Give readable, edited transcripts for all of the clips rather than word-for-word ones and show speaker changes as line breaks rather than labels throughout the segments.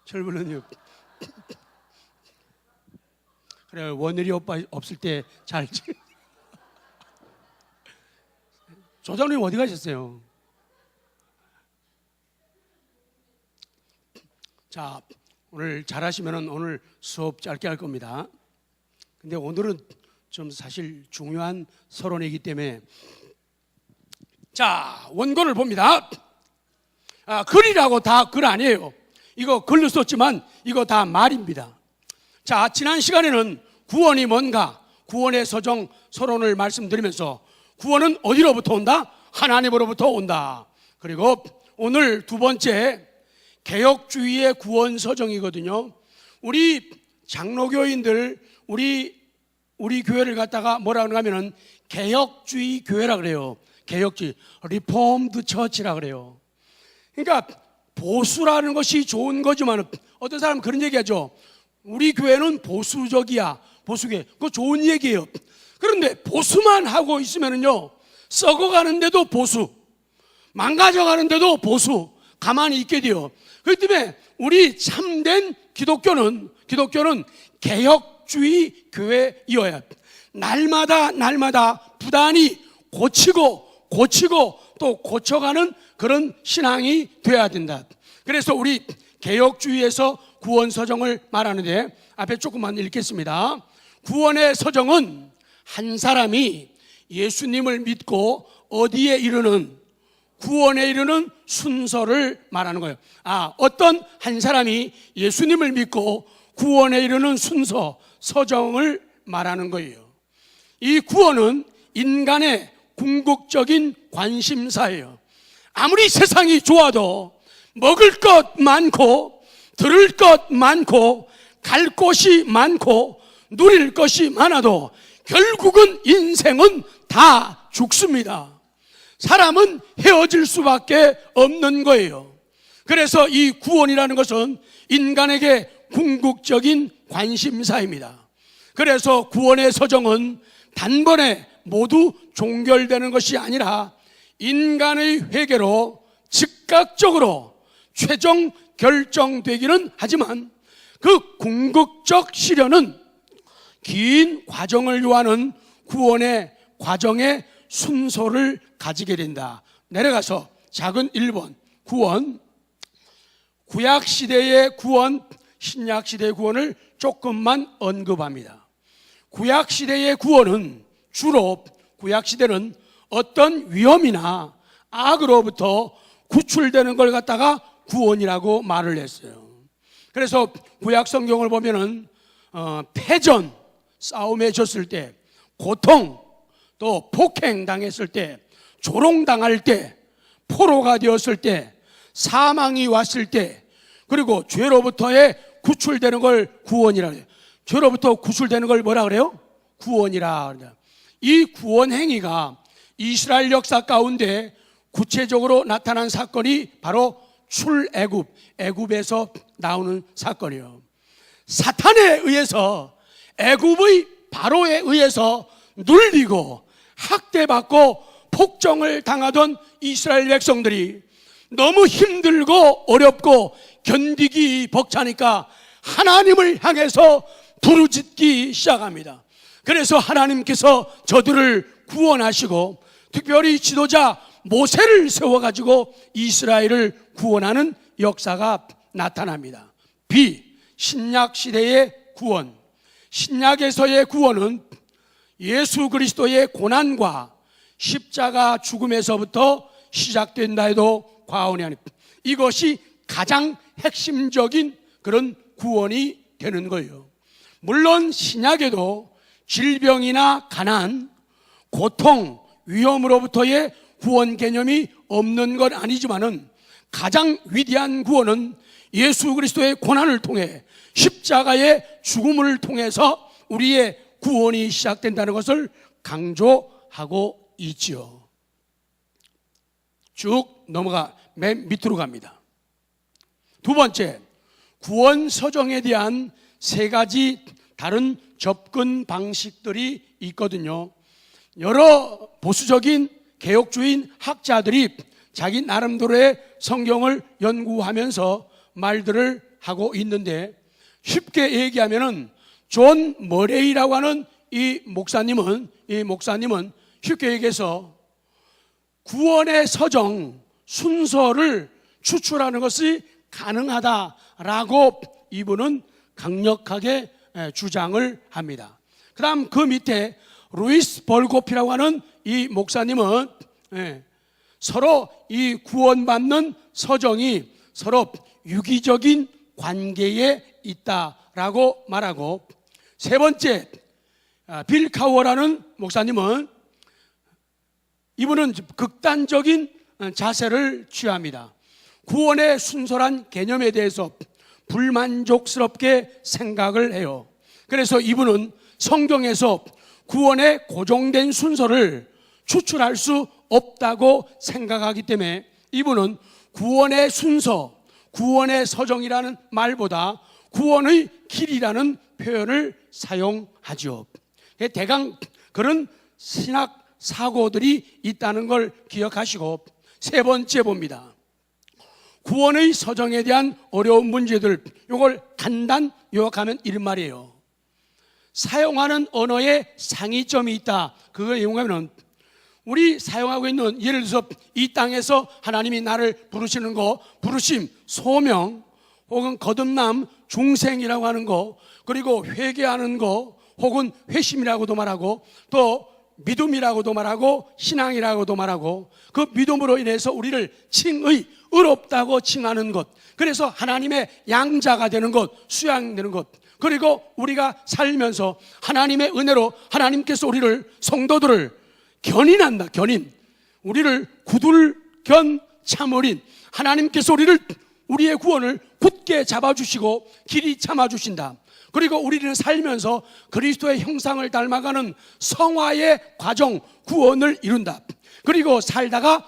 철부는요. 그래, 원일이 오빠 없을 때 잘. 조장님 어디 가셨어요? 자, 오늘 잘하시면은 오늘 수업 짧게 할 겁니다. 근데 오늘은 좀 사실 중요한 서론이기 때문에, 자, 원고를 봅니다. 글이라고 다 글 아니에요. 이거 글로 썼지만 이거 다 말입니다. 자, 지난 시간에는 구원이 뭔가, 구원의 서정 서론을 말씀드리면서 구원은 어디로부터 온다? 하나님으로부터 온다. 그리고 오늘 두 번째, 개혁주의의 구원 서정이거든요. 우리 장로교인들, 우리 교회를 갖다가 뭐라 그러냐면은 개혁주의 교회라 그래요. 개혁주의, 리폼드 처치라 그래요. 그러니까 보수라는 것이 좋은 거지만 어떤 사람은 그런 얘기하죠. 우리 교회는 보수적이야. 보수교회. 그거 좋은 얘기예요. 그런데 보수만 하고 있으면은요, 썩어가는데도 보수, 망가져가는데도 보수, 가만히 있게 돼요. 그렇기 때문에 우리 참된 기독교는 개혁주의 교회이어야 날마다 부단히 고치고 또 고쳐가는 그런 신앙이 되어야 된다. 그래서 우리 개혁주의에서 구원 서정을 말하는데 앞에 조금만 읽겠습니다. 구원의 서정은 한 사람이 예수님을 믿고 어디에 이르는, 구원에 이르는 순서를 말하는 거예요. 어떤 한 사람이 예수님을 믿고 구원에 이르는 순서, 서정을 말하는 거예요. 이 구원은 인간의 궁극적인 관심사예요. 아무리 세상이 좋아도 먹을 것 많고 들을 것 많고 갈 곳이 많고 누릴 것이 많아도 결국은 인생은 다 죽습니다. 사람은 헤어질 수밖에 없는 거예요. 그래서 이 구원이라는 것은 인간에게 궁극적인 관심사입니다. 그래서 구원의 서정은 단번에 모두 종결되는 것이 아니라 인간의 회개로 즉각적으로 최종 결정되기는 하지만 그 궁극적 실현은 긴 과정을 요하는 구원의 과정의 순서를 가지게 된다. 내려가서 작은 1번, 구원. 구약시대의 구원, 신약시대의 구원을 조금만 언급합니다. 구약시대의 구원은 주로, 구약시대는 어떤 위험이나 악으로부터 구출되는 걸 갖다가 구원이라고 말을 했어요. 그래서 구약 성경을 보면은 패전, 싸움에 졌을 때, 고통, 또 폭행당했을 때, 조롱당할 때, 포로가 되었을 때, 사망이 왔을 때, 그리고 죄로부터의 구출되는 걸 구원이라 그래요. 죄로부터 구출되는 걸 뭐라 그래요? 구원이라 그래요. 이 구원 행위가 이스라엘 역사 가운데 구체적으로 나타난 사건이 바로 출애굽, 애굽에서 나오는 사건이에요. 사탄에 의해서, 애굽의 바로에 의해서 눌리고 학대받고 폭정을 당하던 이스라엘 백성들이 너무 힘들고 어렵고 견디기 벅차니까 하나님을 향해서 부르짖기 시작합니다. 그래서 하나님께서 저들을 구원하시고 특별히 지도자 모세를 세워가지고 이스라엘을 구원하는 역사가 나타납니다. 신약시대의 구원, 신약에서의 구원은 예수 그리스도의 고난과 십자가 죽음에서부터 시작된다 해도 과언이 아닙니다. 이것이 가장 핵심적인 그런 구원이 되는 거예요. 물론 신약에도 질병이나 가난, 고통, 위험으로부터의 구원 개념이 없는 건 아니지만은 가장 위대한 구원은 예수 그리스도의 고난을 통해 십자가의 죽음을 통해서 우리의 구원이 시작된다는 것을 강조하고 있지요. 쭉 맨 밑으로 갑니다. 두 번째, 구원 서정에 대한 세 가지 다른 접근 방식들이 있거든요. 여러 보수적인 개혁주의 학자들이 자기 나름대로의 성경을 연구하면서 말들을 하고 있는데, 쉽게 얘기하면은 존 머레이라고 하는 이 목사님은 쉽게 얘기해서 구원의 서정 순서를 추출하는 것이 가능하다라고 이분은 강력하게 주장을 합니다. 그 다음 그 밑에 루이스 벌고피라고 하는 이 목사님은 서로 이 구원받는 서정이 서로 유기적인 관계에 있다라고 말하고, 세 번째 빌 카워라는 목사님은 이분은 극단적인 자세를 취합니다. 구원의 순서란 개념에 대해서 불만족스럽게 생각을 해요. 그래서 이분은 성경에서 구원의 고정된 순서를 추출할 수 없다고 생각하기 때문에 이분은 구원의 순서, 구원의 서정이라는 말보다 구원의 길이라는 표현을 사용하죠. 대강 그런 신학 사고들이 있다는 걸 기억하시고, 세 번째 봅니다. 구원의 서정에 대한 어려운 문제들, 이걸 간단 요약하면 이런 말이에요. 사용하는 언어에 상이점이 있다. 그걸 이용하면 우리 사용하고 있는, 예를 들어서 이 땅에서 하나님이 나를 부르시는 거, 부르심, 소명, 혹은 거듭남, 중생이라고 하는 거, 그리고 회개하는 거, 혹은 회심이라고도 말하고, 또 믿음이라고도 말하고, 신앙이라고도 말하고, 그 믿음으로 인해서 우리를 칭의, 의롭다고 칭하는 것, 그래서 하나님의 양자가 되는 것, 수양되는 것, 그리고 우리가 살면서 하나님의 은혜로 하나님께서 우리를, 성도들을 견인한다. 견인, 우리를 구둘견 참으린 하나님께서 우리의 구원을 굳게 잡아주시고 길이 참아주신다. 그리고 우리는 살면서 그리스도의 형상을 닮아가는 성화의 과정, 구원을 이룬다. 그리고 살다가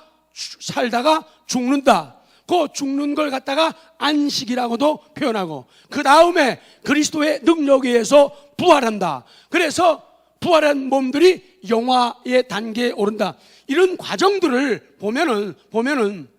죽는다. 그 죽는 걸 갖다가 안식이라고도 표현하고, 그 다음에 그리스도의 능력에 의해서 부활한다. 그래서 부활한 몸들이 영화의 단계에 오른다. 이런 과정들을 보면은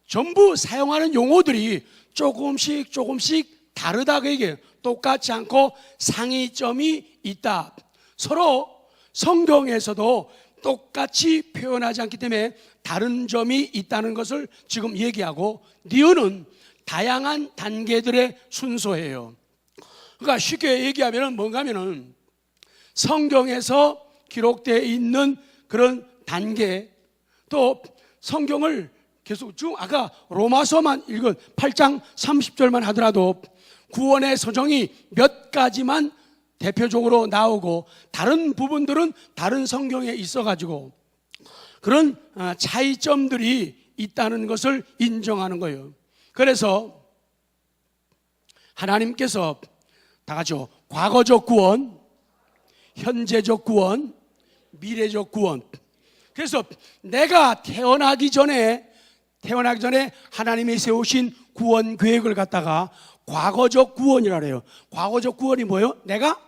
전부 사용하는 용어들이 조금씩 다르다고 얘기해요. 똑같지 않고 상이점이 있다. 서로 성경에서도 똑같이 표현하지 않기 때문에 다른 점이 있다는 것을 지금 얘기하고, 니은은 다양한 단계들의 순서예요. 그러니까 쉽게 얘기하면 뭔가 하면은 성경에서 기록되어 있는 그런 단계, 또 성경을 계속 지금 아까 로마서만 읽은 8장 30절만 하더라도 구원의 서정이 몇 가지만 대표적으로 나오고, 다른 부분들은 다른 성경에 있어가지고 그런 차이점들이 있다는 것을 인정하는 거예요. 그래서 하나님께서 다 같이 과거적 구원, 현재적 구원, 미래적 구원. 그래서 내가 태어나기 전에 하나님이 세우신 구원 계획을 갖다가 과거적 구원이라 그래요. 과거적 구원이 뭐예요? 내가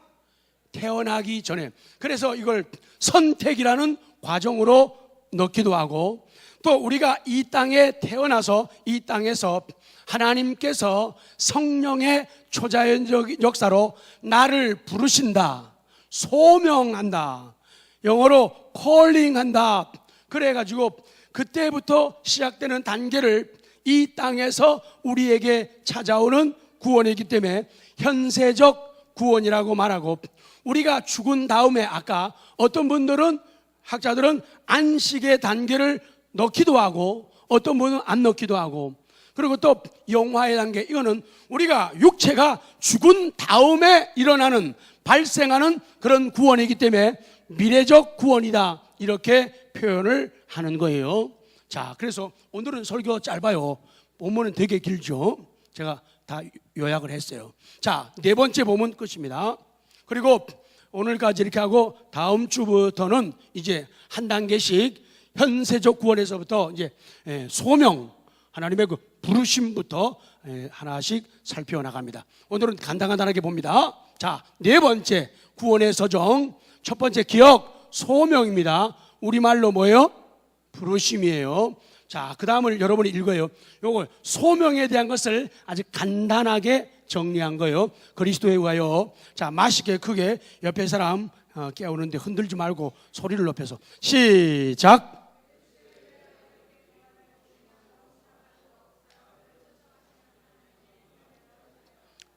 태어나기 전에. 그래서 이걸 선택이라는 과정으로 넣기도 하고, 또 우리가 이 땅에 태어나서 이 땅에서 하나님께서 성령의 초자연적 역사로 나를 부르신다, 소명한다, 영어로 콜링한다. 그래가지고 그때부터 시작되는 단계를 이 땅에서 우리에게 찾아오는 구원이기 때문에 현세적 구원이라고 말하고, 우리가 죽은 다음에 아까 어떤 분들은, 학자들은 안식의 단계를 넣기도 하고 어떤 분은 안 넣기도 하고, 그리고 또 영화의 단계, 이거는 우리가 육체가 죽은 다음에 일어나는, 발생하는 그런 구원이기 때문에 미래적 구원이다, 이렇게 표현을 하는 거예요. 자, 그래서 오늘은 설교 짧아요. 본문은 되게 길죠. 제가 다 요약을 했어요. 자, 네 번째 본문 끝입니다. 그리고 오늘까지 이렇게 하고 다음 주부터는 이제 한 단계씩 현세적 구원에서부터 이제 소명, 하나님의 그 부르심부터 하나씩 살펴나갑니다. 오늘은 간단하게 봅니다. 자, 네 번째 구원의 서정, 첫 번째 기억, 소명입니다. 우리말로 뭐예요? 부르심이에요. 자, 그 다음을 여러분이 읽어요. 요걸 소명에 대한 것을 아주 간단하게 정리한 거예요. 그리스도에 의하여. 자, 맛있게 크게 옆에 사람 깨우는데 흔들지 말고 소리를 높여서 시작.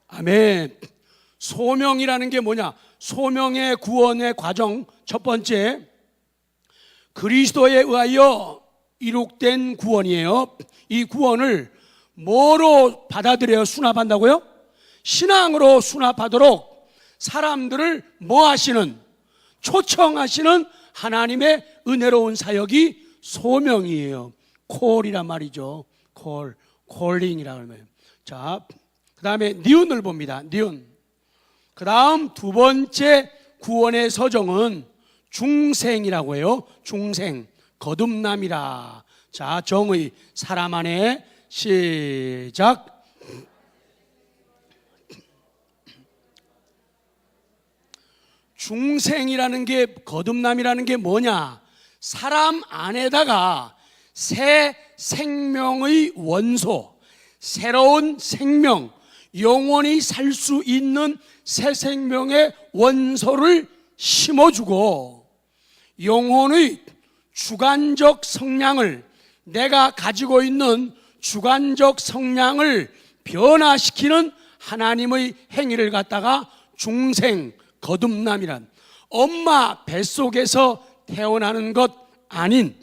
아멘. 소명이라는 게 뭐냐? 소명의 구원의 과정 첫 번째, 그리스도에 의하여 이룩된 구원이에요. 이 구원을 뭐로 받아들여요? 수납한다고요? 신앙으로 수납하도록 사람들을 뭐 하시는? 초청하시는 하나님의 은혜로운 사역이 소명이에요. 콜이란 말이죠. 콜링이라고 하면. 자, 그 다음에 니은을 봅니다. 니은. 그 다음 두 번째 구원의 서정은 중생이라고 해요. 중생, 거듭남이라. 자, 정의, 사람 안에 시작. 중생이라는 게, 거듭남이라는 게 뭐냐? 사람 안에다가 새 생명의 원소, 새로운 생명, 영원히 살 수 있는 새 생명의 원소를 심어주고 영혼의 주관적 성향을, 내가 가지고 있는 주관적 성향을 변화시키는 하나님의 행위를 갖다가 중생, 거듭남이란, 엄마 뱃속에서 태어나는 것 아닌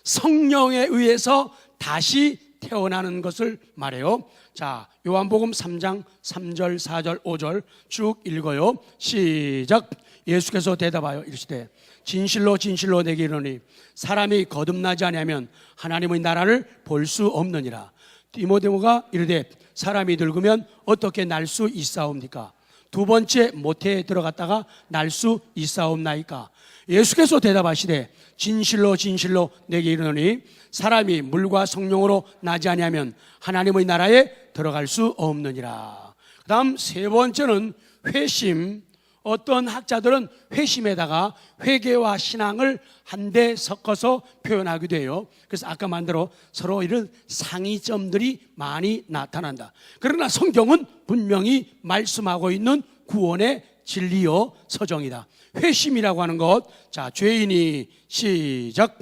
성령에 의해서 다시 태어나는 것을 말해요. 자, 요한복음 3장 3절 4절 5절 쭉 읽어요. 시작. 예수께서 대답하여 이르시되 진실로 진실로 내게 이르노니 사람이 거듭나지 아니하면 하나님의 나라를 볼 수 없느니라. 디모데모가 이르되 사람이 늙으면 어떻게 날 수 있사옵니까? 두 번째 모태에 들어갔다가 날 수 있사옵나이까? 예수께서 대답하시되 진실로 진실로 내게 이르노니 사람이 물과 성령으로 나지 아니하면 하나님의 나라에 들어갈 수 없느니라. 그 다음 세 번째는 회심. 어떤 학자들은 회심에다가 회개와 신앙을 한데 섞어서 표현하기도 해요. 그래서 아까 만대로 서로 이런 상이점들이 많이 나타난다. 그러나 성경은 분명히 말씀하고 있는 구원의 진리요 서정이다. 회심이라고 하는 것. 자, 죄인이 시작.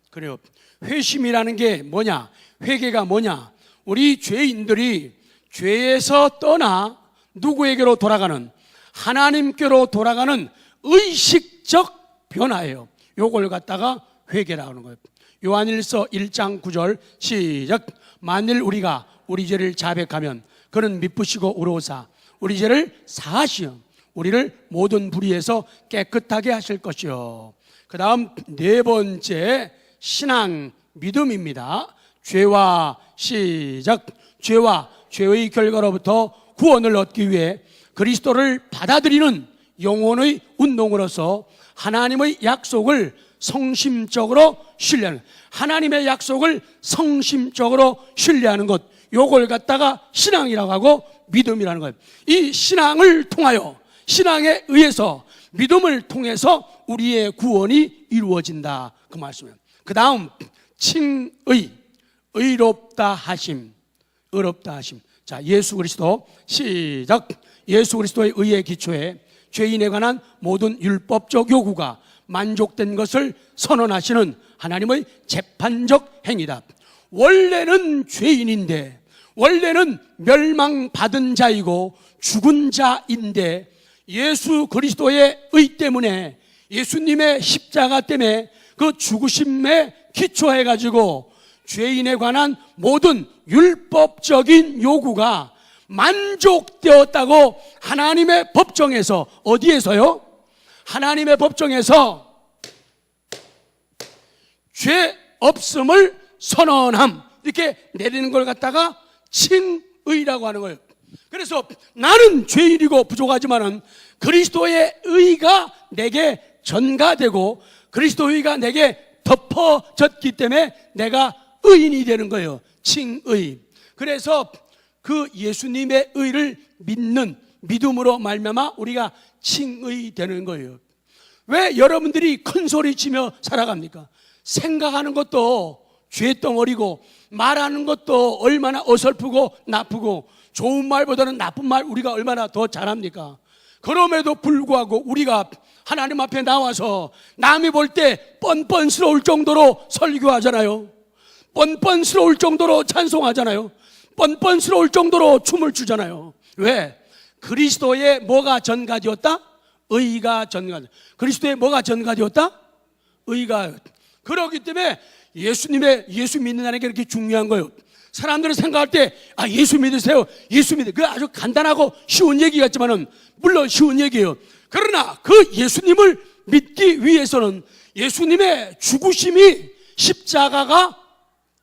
그래요. 회심이라는 게 뭐냐? 회개가 뭐냐? 우리 죄인들이 죄에서 떠나 누구에게로 돌아가는? 하나님께로 돌아가는 의식적 변화예요. 요걸 갖다가 회개라고 하는 거예요. 요한일서 1장 9절 시작. 만일 우리가 우리 죄를 자백하면 그는 미쁘시고 의로우사 우리 죄를 사하시어 우리를 모든 불의에서 깨끗하게 하실 것이요. 그 다음 네 번째 신앙, 믿음입니다. 죄와 시작. 죄와 죄의 결과로부터 구원을 얻기 위해 그리스도를 받아들이는 영혼의 운동으로서 하나님의 약속을 성심적으로 신뢰하는, 하나님의 약속을 성심적으로 신뢰하는 것, 요걸 갖다가 신앙이라고 하고 믿음이라는 거예요. 이 신앙을 통하여, 신앙에 의해서, 믿음을 통해서 우리의 구원이 이루어진다, 그 말씀이에요. 그 다음 칭의, 의롭다 하심, 의롭다 하심. 자, 예수 그리스도 시작. 예수 그리스도의 의의 기초에 죄인에 관한 모든 율법적 요구가 만족된 것을 선언하시는 하나님의 재판적 행위다. 원래는 죄인인데, 원래는 멸망받은 자이고 죽은 자인데 예수 그리스도의 의 때문에, 예수님의 십자가 때문에 그 죽으심에 기초해가지고 죄인에 관한 모든 율법적인 요구가 만족되었다고 하나님의 법정에서, 어디에서요? 하나님의 법정에서 죄 없음을 선언함, 이렇게 내리는 걸 갖다가 칭의라고 하는 거예요. 그래서 나는 죄인이고 부족하지만은 그리스도의 의가 내게 전가되고 그리스도의 의가 내게 덮어졌기 때문에 내가 의인이 되는 거예요. 칭의. 그래서 그 예수님의 의를 믿는 믿음으로 말미암아 우리가 칭의 되는 거예요. 왜 여러분들이 큰 소리 치며 살아갑니까? 생각하는 것도 죄덩어리고 말하는 것도 얼마나 어설프고 나쁘고 좋은 말보다는 나쁜 말 우리가 얼마나 더 잘합니까? 그럼에도 불구하고 우리가 하나님 앞에 나와서 남이 볼 때 뻔뻔스러울 정도로 설교하잖아요. 뻔뻔스러울 정도로 찬송하잖아요. 뻔뻔스러울 정도로 춤을 추잖아요. 왜? 그리스도의 뭐가 전가되었다? 의가 전가되었다. 그리스도의 뭐가 전가되었다? 의가. 그렇기 때문에 예수 믿는다는 게 이렇게 중요한 거예요. 사람들은 생각할 때 예수 믿으세요. 예수 믿으세요. 그 아주 간단하고 쉬운 얘기 같지만은 물론 쉬운 얘기예요. 그러나 그 예수님을 믿기 위해서는 예수님의 죽으심이 십자가가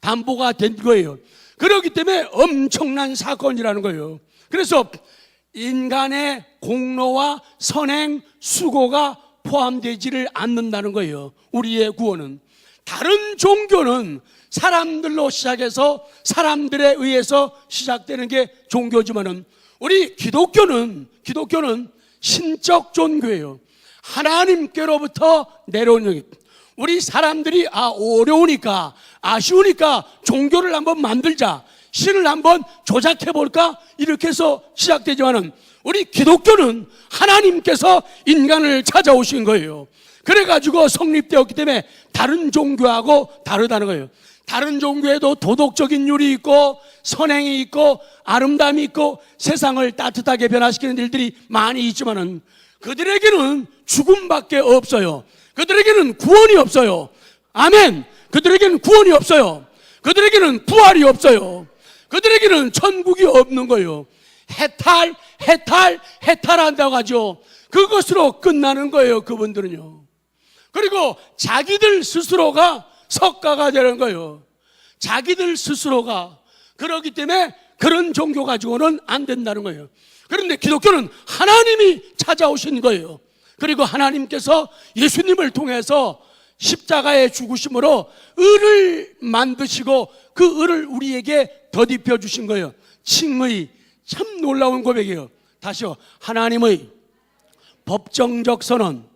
담보가 된 거예요. 그렇기 때문에 엄청난 사건이라는 거예요. 그래서 인간의 공로와 선행, 수고가 포함되지를 않는다는 거예요. 우리의 구원은. 다른 종교는 사람들로 시작해서 사람들에 의해서 시작되는 게 종교지만은 우리 기독교는 신적 종교예요. 하나님께로부터 내려온 영이. 우리 사람들이 어려우니까 아쉬우니까 종교를 한번 만들자, 신을 한번 조작해볼까 이렇게 해서 시작되지만은 우리 기독교는 하나님께서 인간을 찾아오신 거예요. 그래가지고 성립되었기 때문에 다른 종교하고 다르다는 거예요. 다른 종교에도 도덕적인 율이 있고 선행이 있고 아름다움이 있고 세상을 따뜻하게 변화시키는 일들이 많이 있지만은 그들에게는 죽음밖에 없어요. 그들에게는 구원이 없어요. 아멘. 그들에게는 구원이 없어요. 그들에게는 부활이 없어요. 그들에게는 천국이 없는 거예요. 해탈한다고 하죠. 그것으로 끝나는 거예요. 그분들은요. 그리고 자기들 스스로가 석가가 되는 거예요. 자기들 스스로가. 그렇기 때문에 그런 종교 가지고는 안 된다는 거예요. 그런데 기독교는 하나님이 찾아오신 거예요. 그리고 하나님께서 예수님을 통해서 십자가의 죽으심으로 의를 만드시고 그 의를 우리에게 덧입혀 주신 거예요. 칭의. 참 놀라운 고백이에요. 다시요. 하나님의 법정적 선언.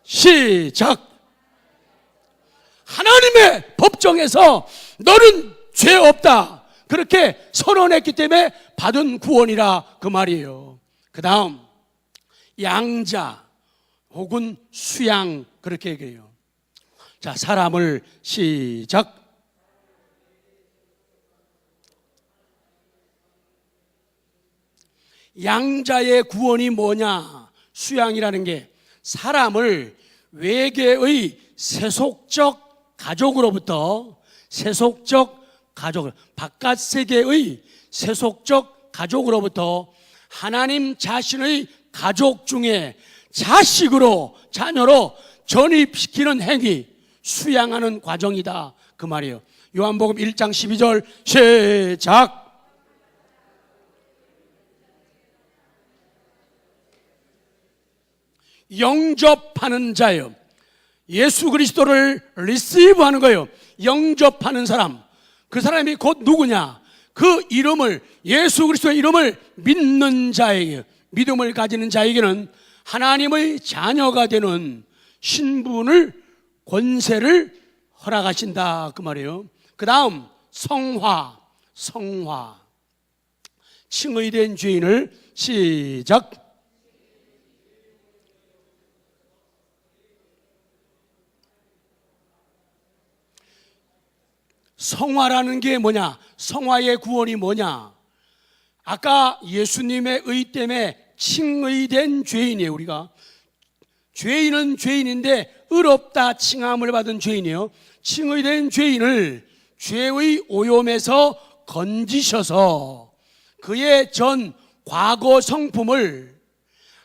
시작. 하나님의 법정에서 너는 죄 없다 그렇게 선언했기 때문에 받은 구원이라 그 말이에요. 그 다음 양자 혹은 수양 그렇게 얘기해요. 자, 사람을 시작. 양자의 구원이 뭐냐? 수양이라는 게 사람을 외계의 세속적 가족으로부터 바깥 세계의 세속적 가족으로부터 하나님 자신의 가족 중에 자녀로 전입시키는 행위, 수양하는 과정이다 그 말이에요. 요한복음 1장 12절 시작. 영접하는 자예요. 예수 그리스도를 리시브하는 거예요. 영접하는 사람. 그 사람이 곧 누구냐? 그 이름을, 예수 그리스도의 이름을 믿는 자에게, 믿음을 가지는 자에게는 하나님의 자녀가 되는 신분을, 권세를 허락하신다 그 말이에요. 그 다음 성화. 칭의된 죄인을 시작. 성화라는 게 뭐냐? 성화의 구원이 뭐냐? 아까 예수님의 의 때문에 칭의된 죄인이에요. 우리가 죄인은 죄인인데 의롭다 칭함을 받은 죄인이에요. 칭의된 죄인을 죄의 오염에서 건지셔서 그의 전 과거 성품을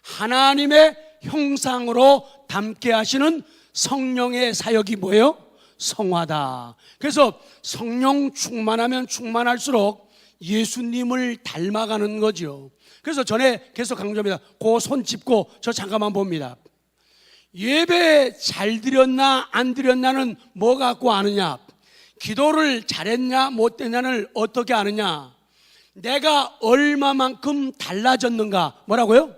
하나님의 형상으로 담게 하시는 성령의 사역이 뭐예요? 성화다. 그래서 성령 충만하면 충만할수록 예수님을 닮아가는 거죠. 그래서 전에 계속 강조합니다. 그 손 짚고 저 잠깐만 봅니다. 예배 잘 드렸나 안 드렸나는 뭐 갖고 아느냐? 기도를 잘했냐 못했냐를 어떻게 아느냐? 내가 얼마만큼 달라졌는가? 뭐라고요?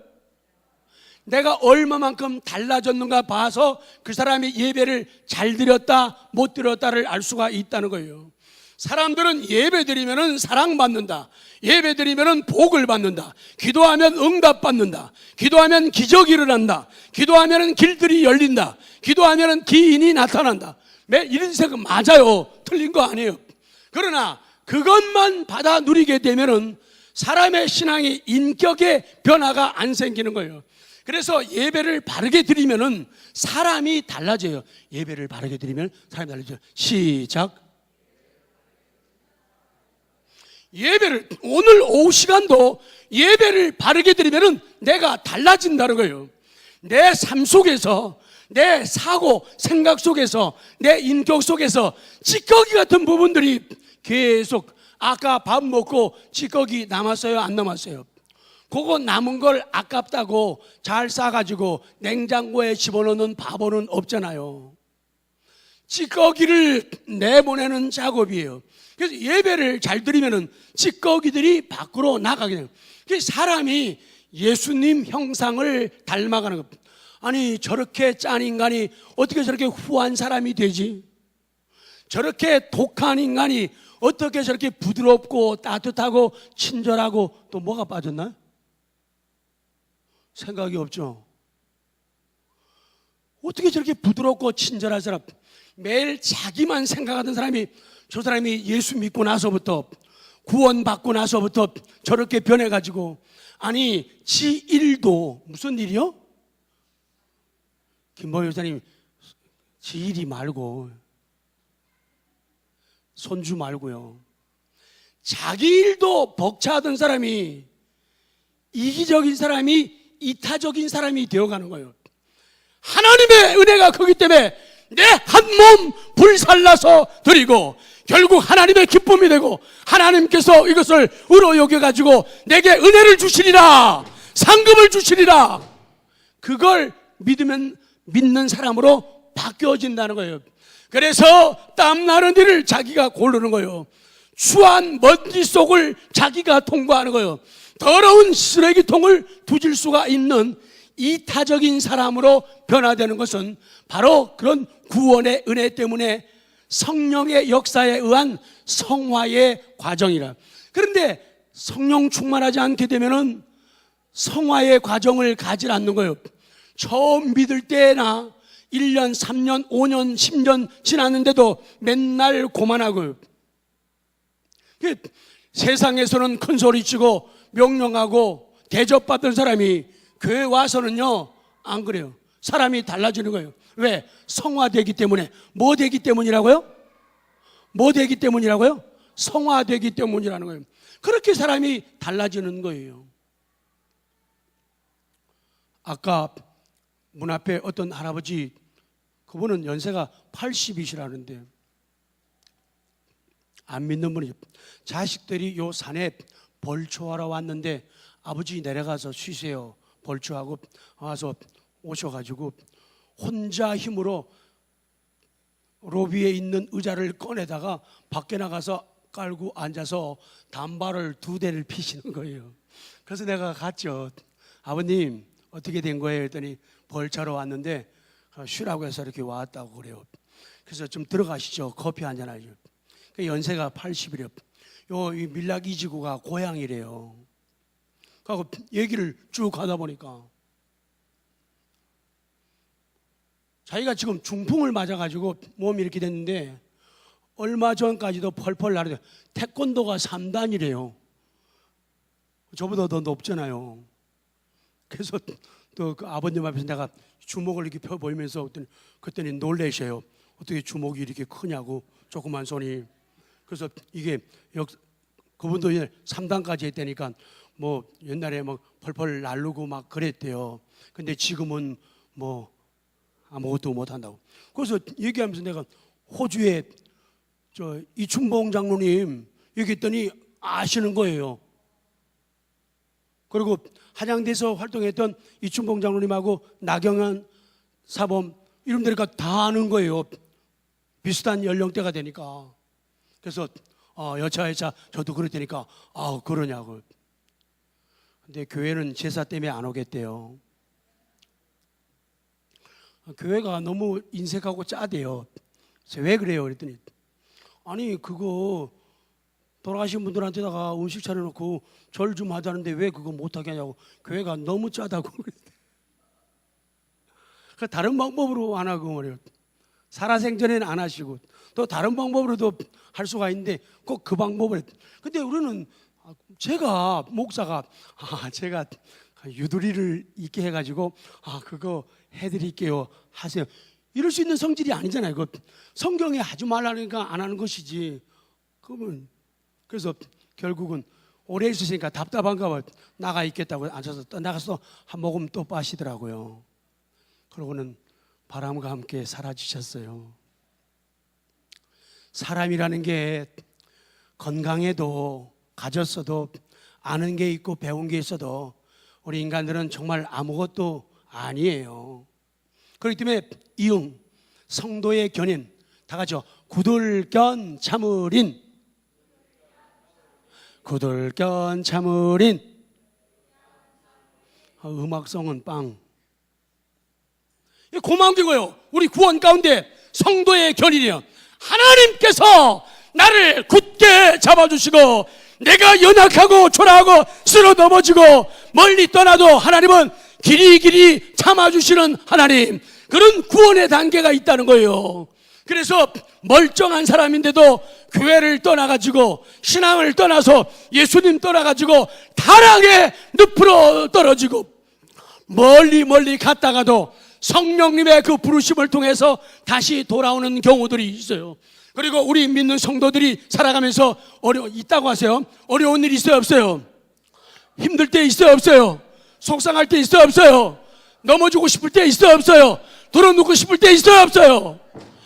내가 얼마만큼 달라졌는가 봐서 그 사람이 예배를 잘 드렸다 못 드렸다를 알 수가 있다는 거예요. 사람들은 예배 드리면은 사랑받는다, 예배 드리면은 복을 받는다, 기도하면 응답받는다, 기도하면 기적이 일어난다, 기도하면은 길들이 열린다, 기도하면은 기인이 나타난다. 이런 생각 맞아요. 틀린 거 아니에요. 그러나 그것만 받아 누리게 되면은 사람의 신앙의 인격의 변화가 안 생기는 거예요. 그래서 예배를 바르게 드리면은 사람이 달라져요. 예배를 바르게 드리면 사람이 달라져요. 시작. 예배를, 오늘 오후 시간도 예배를 바르게 드리면은 내가 달라진다는 거예요. 내 삶 속에서, 내 사고, 생각 속에서, 내 인격 속에서 찌꺼기 같은 부분들이 계속, 아까 밥 먹고 찌꺼기 남았어요? 안 남았어요? 그거 남은 걸 아깝다고 잘 싸가지고 냉장고에 집어넣는 바보는 없잖아요. 찌꺼기를 내보내는 작업이에요. 그래서 예배를 잘 드리면은 찌꺼기들이 밖으로 나가게 돼요. 사람이 예수님 형상을 닮아가는 겁니다. 아니, 저렇게 짠 인간이 어떻게 저렇게 후한 사람이 되지? 저렇게 독한 인간이 어떻게 저렇게 부드럽고 따뜻하고 친절하고, 또 뭐가 빠졌나? 생각이 없죠. 어떻게 저렇게 부드럽고 친절한 사람, 매일 자기만 생각하던 사람이, 저 사람이 예수 믿고 나서부터, 구원받고 나서부터 저렇게 변해가지고, 아니 지 일도, 무슨 일이요? 김보희 여사님, 지 일이 말고, 손주 말고요, 자기 일도 벅차던 사람이, 이기적인 사람이 이타적인 사람이 되어가는 거예요. 하나님의 은혜가 크기 때문에 내 한 몸 불살라서 드리고, 결국 하나님의 기쁨이 되고 하나님께서 이것을 의로 여겨가지고 내게 은혜를 주시리라, 상급을 주시리라, 그걸 믿는 사람으로 바뀌어진다는 거예요. 그래서 땀나는 일을 자기가 고르는 거예요. 추한 먼지 속을 자기가 통과하는 거예요. 더러운 쓰레기통을 두질 수가 있는 이타적인 사람으로 변화되는 것은 바로 그런 구원의 은혜 때문에 성령의 역사에 의한 성화의 과정이라. 그런데 성령 충만하지 않게 되면은 성화의 과정을 가지 않는 거예요. 처음 믿을 때나 1년, 3년, 5년, 10년 지났는데도 맨날 고만하고요. 세상에서는 큰 소리치고 명령하고 대접받은 사람이 교회 와서는요 안 그래요. 사람이 달라지는 거예요. 왜? 성화되기 때문에. 뭐 되기 때문이라고요? 뭐 되기 때문이라고요? 성화되기 때문이라는 거예요. 그렇게 사람이 달라지는 거예요. 아까 문 앞에 어떤 할아버지, 그분은 연세가 80이시라는데 안 믿는 분이죠. 자식들이 요 산에 벌초하러 왔는데 아버지 내려가서 쉬세요. 벌초하고 와서 오셔가지고 혼자 힘으로 로비에 있는 의자를 꺼내다가 밖에 나가서 깔고 앉아서 단발을 2대를 피시는 거예요. 그래서 내가 갔죠. 아버님 어떻게 된 거예요? 했더니 벌차러 왔는데 쉬라고 해서 이렇게 왔다고 그래요. 그래서 좀 들어가시죠. 커피 한잔 하죠. 연세가 80이래요. 이 밀락 이지구가 고향이래요. 그리고 얘기를 쭉 하다 보니까 자기가 지금 중풍을 맞아가지고 몸이 이렇게 됐는데 얼마 전까지도 펄펄 나르대. 태권도가 3단이래요. 저보다 더 높잖아요. 그래서 또 그 아버님 앞에서 내가 주먹을 이렇게 펴 보이면서 그랬더니 놀라셔요. 어떻게 주먹이 이렇게 크냐고, 조그만 손이. 그래서 이게 그분도 3단까지 했다니까 뭐 옛날에 막 펄펄 날르고 막 그랬대요. 근데 지금은 뭐 아무것도 못 한다고. 그래서 얘기하면서 내가 호주에 이춘봉 장로님 얘기했더니 아시는 거예요. 그리고 한양대에서 활동했던 이춘봉 장로님하고 나경원 사범 이름들이니까 다 아는 거예요. 비슷한 연령대가 되니까. 그래서 여차여차 저도 그랬다니까 그러냐고. 근데 교회는 제사 때문에 안 오겠대요. 교회가 너무 인색하고 짜대요. 그래서 왜 그래요? 그랬더니 아니 그거 돌아가신 분들한테다가 음식 차려놓고 절 좀 하자는데 왜 그거 못하게 하냐고. 교회가 너무 짜다고. 그 다른 방법으로 안 하고 말이에요. 살아생전에는 안 하시고 또 다른 방법으로도 할 수가 있는데 꼭 그 방법을. 근데 우리는 제가 목사가 제가 유두리를 있게 해가지고 그거 해드릴게요 하세요. 이럴 수 있는 성질이 아니잖아요. 그 성경에 하지 말라니까 안 하는 것이지. 그러면 그래서 결국은 오래 있으시니까 답답한가 봐. 나가 있겠다고 앉아서 또 나가서 한 모금 또 빠시더라고요. 그러고는 바람과 함께 사라지셨어요. 사람이라는 게 건강해도 가졌어도 아는 게 있고 배운 게 있어도 우리 인간들은 정말 아무것도 아니에요. 그렇기 때문에 이응 성도의 견인 다 같이요. 구들견 참으린 구들견 참으린. 음악성은 빵. 고마운 게 뭐예요? 우리 구원 가운데 성도의 견인이요. 하나님께서 나를 굳게 잡아주시고 내가 연약하고 초라하고 쓰러 넘어지고 멀리 떠나도 하나님은 길이 참아주시는 하나님, 그런 구원의 단계가 있다는 거예요. 그래서 멀쩡한 사람인데도 교회를 떠나가지고 신앙을 떠나서 예수님 떠나가지고 타락의 늪으로 떨어지고 멀리 갔다가도 성령님의 그 부르심을 통해서 다시 돌아오는 경우들이 있어요. 그리고 우리 믿는 성도들이 살아가면서 있다고 하세요. 어려운 일 있어요, 없어요? 힘들 때 있어요, 없어요? 속상할 때 있어요, 없어요? 넘어지고 싶을 때 있어요, 없어요? 들어눕고 싶을 때 있어요, 없어요?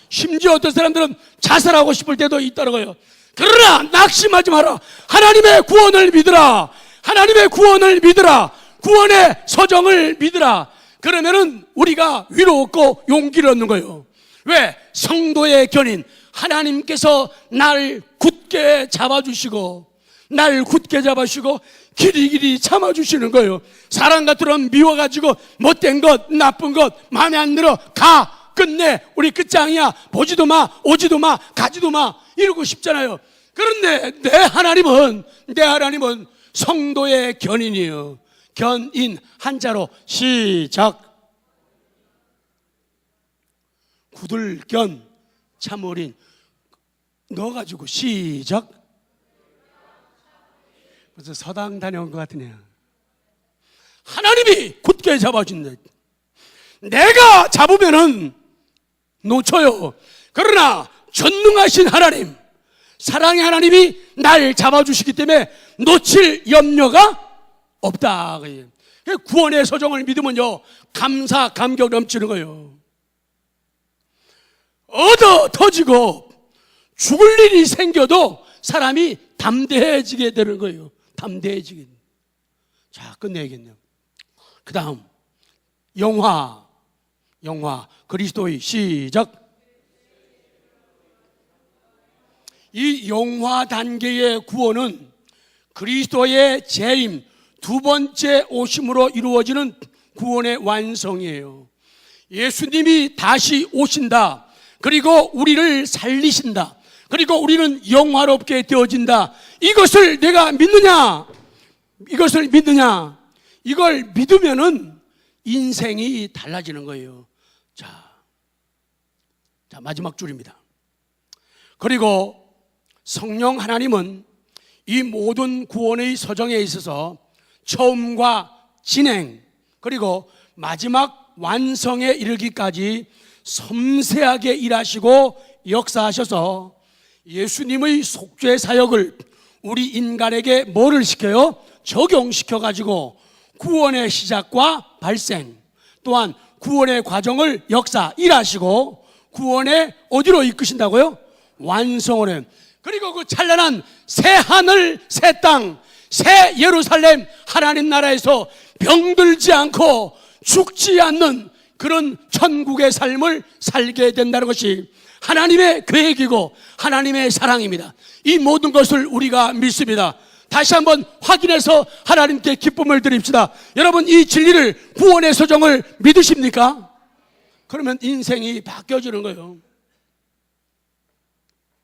심지어 어떤 사람들은 자살하고 싶을 때도 있다는 거예요. 그러나 낙심하지 마라. 하나님의 구원을 믿으라. 하나님의 구원을 믿으라. 구원의 서정을 믿으라. 그러면은 우리가 위로 얻고 용기를 얻는 거예요. 왜? 성도의 견인, 하나님께서 날 굳게 잡아주시고 날 굳게 잡아주시고 길이 참아주시는 거예요. 사람 같으면 미워가지고 못된 것, 나쁜 것, 마음에 안 들어, 가, 끝내, 우리 끝장이야, 보지도 마, 오지도 마, 가지도 마, 이러고 싶잖아요. 그런데 내 하나님은 성도의 견인이에요. 견인, 한자로 시작. 구들견 참어린 넣어가지고 시작. 그래서 서당 다녀온 것 같으네요. 하나님이 굳게 잡아준다. 내가 잡으면은 놓쳐요. 그러나 전능하신 하나님, 사랑의 하나님이 날 잡아주시기 때문에 놓칠 염려가 없다. 구원의 서정을 믿으면요, 감사 감격 넘치는 거예요. 얻어 터지고 죽을 일이 생겨도 사람이 담대해지게 되는 거예요. 담대해지게. 자, 끝내야겠네요. 그 다음 영화 그리스도의 시작. 이 영화 단계의 구원은 그리스도의 재림, 두 번째 오심으로 이루어지는 구원의 완성이에요. 예수님이 다시 오신다. 그리고 우리를 살리신다. 그리고 우리는 영화롭게 되어진다. 이것을 내가 믿느냐? 이것을 믿느냐? 이걸 믿으면은 인생이 달라지는 거예요. 자, 마지막 줄입니다. 그리고 성령 하나님은 이 모든 구원의 서정에 있어서 처음과 진행, 그리고 마지막 완성에 이르기까지 섬세하게 일하시고 역사하셔서 예수님의 속죄 사역을 우리 인간에게 뭐를 시켜요? 적용시켜가지고 구원의 시작과 발생, 또한 구원의 과정을 일하시고 구원의 어디로 이끄신다고요? 완성을. 그리고 그 찬란한 새 하늘, 새 땅, 새 예루살렘, 하나님 나라에서 병들지 않고 죽지 않는 그런 천국의 삶을 살게 된다는 것이 하나님의 계획이고 하나님의 사랑입니다. 이 모든 것을 우리가 믿습니다. 다시 한번 확인해서 하나님께 기쁨을 드립시다. 여러분, 이 진리를, 구원의 서정을 믿으십니까? 그러면 인생이 바뀌어지는 거예요.